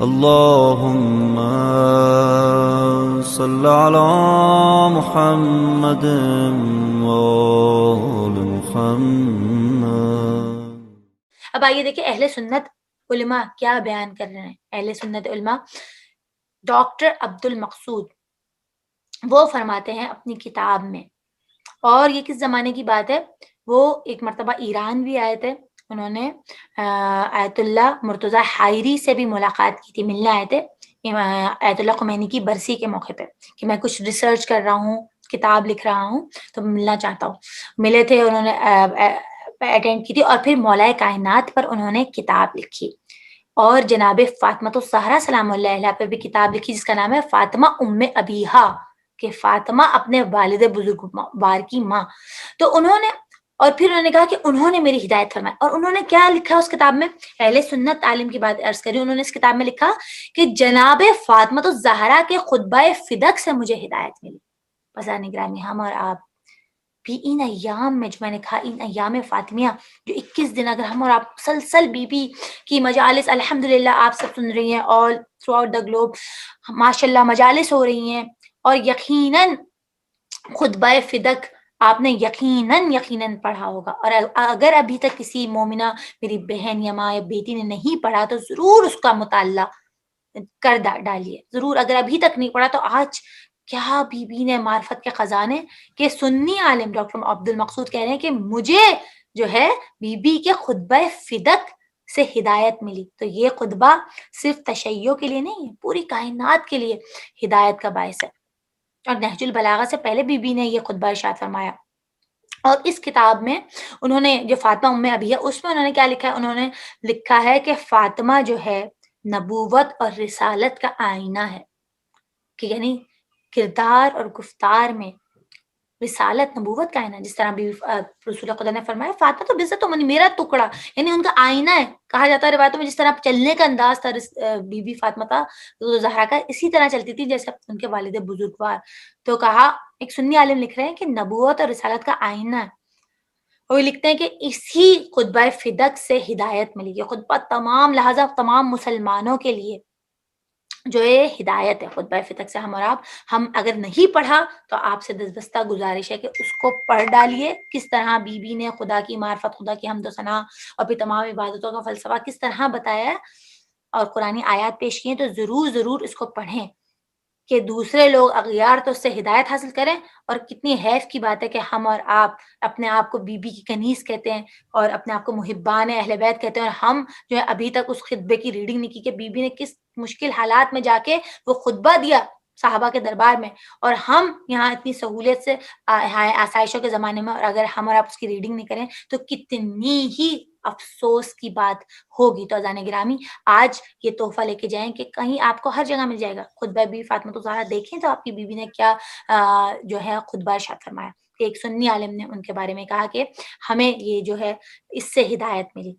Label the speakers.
Speaker 1: اللهم صل على محمد وآل محمد۔
Speaker 2: اب آئیے دیکھیں اہل سنت علماء کیا بیان کر رہے ہیں۔ اہل سنت علماء ڈاکٹر عبد المقصود وہ فرماتے ہیں اپنی کتاب میں، اور یہ کس زمانے کی بات ہے، وہ ایک مرتبہ ایران بھی آئے تھے، انہوں نے آیت اللہ مرتضی حائری سے بھی ملاقات کی تھی، ملنے آئے تھے آیت اللہ خمینی کی برسی کے موقع پہ کہ میں کچھ ریسرچ کر رہا ہوں، کتاب لکھ رہا ہوں تو ملنا چاہتا ہوں۔ ملے تھے، انہوں نے اٹینڈ کی تھی، اور پھر مولائے کائنات پر انہوں نے کتاب لکھی، اور جناب فاطمہ الزہرا سلام اللہ علیہ پہ بھی کتاب لکھی جس کا نام ہے فاطمہ ام ابیہا، کہ فاطمہ اپنے والد بزرگوار کی ماں۔ تو انہوں نے، اور پھر انہوں نے کہا کہ انہوں نے میری ہدایت فرمائی، اور انہوں نے کیا لکھا اس کتاب میں، اہل سنت عالم کی بات عرض کری، انہوں نے اس کتاب میں لکھا کہ جناب فاطمہ الزہرا کے خطبہ فدق سے مجھے ہدایت ملی۔ بزرگان گرامی، ہم اور آپ بھی ان ایام میں، جو میں نے کہا ان ایام فاطمیہ جو 21 دن اگر ہم اور آپ مسلسل بی بی کی مجالس الحمدللہ آپ سب سن رہی ہیں، all through out the globe ماشاءاللہ مجالس ہو رہی ہیں، اور یقیناً خطبہ فدق آپ نے یقیناً پڑھا ہوگا، اور اگر ابھی تک کسی مومنہ میری بہن یا ماں یا بیٹی نے نہیں پڑھا تو ضرور اس کا مطالعہ کر ڈالیے، ضرور۔ اگر ابھی تک نہیں پڑھا تو آج کیا بی بی نے معرفت کے خزانے کہ سنی عالم ڈاکٹر عبد المقصود کہہ رہے ہیں کہ مجھے جو ہے بی بی کے خطبہ فدق سے ہدایت ملی۔ تو یہ خطبہ صرف تشیع کے لیے نہیں ہے، پوری کائنات کے لیے ہدایت کا باعث ہے، اور نہج البلاغہ سے پہلے بی بی نے یہ خطبہ ارشاد فرمایا۔ اور اس کتاب میں انہوں نے جو فاطمہ ام ابی ہے اس میں انہوں نے کیا لکھا ہے، انہوں نے لکھا ہے کہ فاطمہ جو ہے نبوت اور رسالت کا آئینہ ہے، کہ یعنی کردار اور گفتار میں رسالت نبوت کا آئینہ، جس طرح بھی رسول خدا نے فرمایا فاطمہ تو بذات منی میرا ٹکڑا، یعنی ان کا آئینہ ہے۔ کہا جاتا ہے روایتوں میں جس طرح چلنے کا انداز تھا بی بی فاطمہ کا زہرا کا، اسی طرح چلتی تھی جیسے ان کے والد بزرگوار۔ تو کہا ایک سنی عالم لکھ رہے ہیں کہ نبوت اور رسالت کا آئینہ ہے، اور وہ لکھتے ہیں کہ اسی خطبہ فدق سے ہدایت ملی، یہ خطبہ تمام لہذا تمام مسلمانوں کے لیے جو یہ ہدایت ہے خطبہ فدق سے۔ ہم اور آپ، ہم اگر نہیں پڑھا تو آپ سے دستبستہ گزارش ہے کہ اس کو پڑھ ڈالیے، کس طرح بی بی نے خدا کی معرفت، خدا کی حمد و ثنا اور پھر تمام عبادتوں کا فلسفہ کس طرح بتایا ہے اور قرآنی آیات پیش کی ہیں، تو ضرور اس کو پڑھیں کہ دوسرے لوگ اغیار تو اس سے ہدایت حاصل کریں۔ اور کتنی حیف کی بات ہے کہ ہم اور آپ اپنے آپ کو بی بی کی کنیز کہتے ہیں اور اپنے آپ کو محبان اہل بیت کہتے ہیں، اور ہم جو ہے ابھی تک اس خطبے کی ریڈنگ نہیں کی کہ بی بی نے کس مشکل حالات میں جا کے وہ خطبہ دیا صحابہ کے دربار میں، اور ہم یہاں اتنی سہولت سے آسائشوں کے زمانے میں، اور اگر ہم اور آپ اس کی ریڈنگ نہیں کریں تو کتنی ہی افسوس کی بات ہوگی۔ تو اذان گرامی، آج یہ تحفہ لے کے جائیں کہ کہیں آپ کو ہر جگہ مل جائے گا خطبہ بی فاطمہ الزہرا، دیکھیں تو آپ کی بیوی نے کیا جو ہے خطبہ ارشاد فرمایا، کہ ایک سنی عالم نے ان کے بارے میں کہا کہ ہمیں یہ جو ہے اس سے ہدایت ملی۔